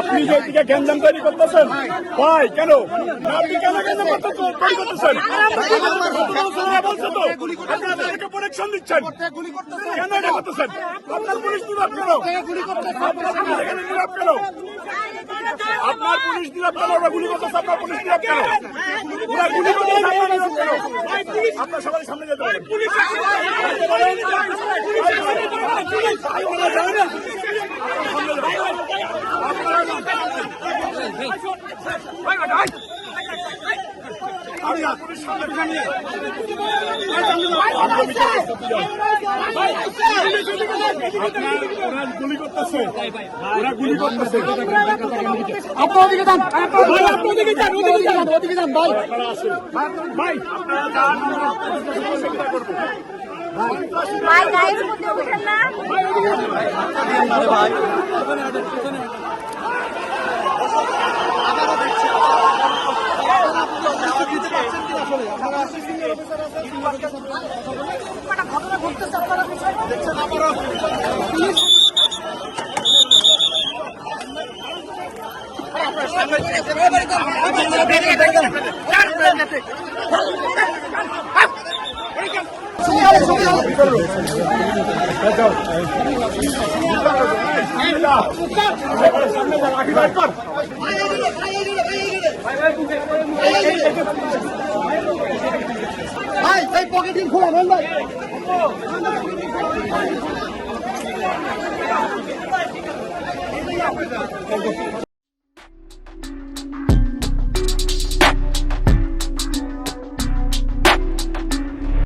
আপনি যে এদিকে গ্যাঞ্জাম তৈরি করতেছেন ভাই, কেন আপনি কেন গ্যাঞ্জাম তৈরি করতেছেন? বলছে তো আপনারা তাদেরকে প্রোটেকশন দিচ্ছেন, কেন এটা করতেছেন? আপনার পুলিশ নীরব কেন? আপনার পুলিশ এখানে নীরব কেন? আপনার পুলিশ নীরব কেন? ওরা গুলি করতেছে, আপনার পুলিশ নীরব কেন? ওরা গুলি করতেছে, আপনার নীরব কেন? আপনার সবাই সামনে যেতে পারেন। গুলি করতেছে, ওরা গুলি করতেছে। আপনার ওদিকে যান, আপনার ওদিকে যান, ওদিকে যান ভাই। ভাই ভাই গায়ের মধ্যে উঠেন না। ঘটনা ঘটতেছে, আপনারা দেখছেন আবারও ভাই এই পকেটিং খোলা নেন ভাই।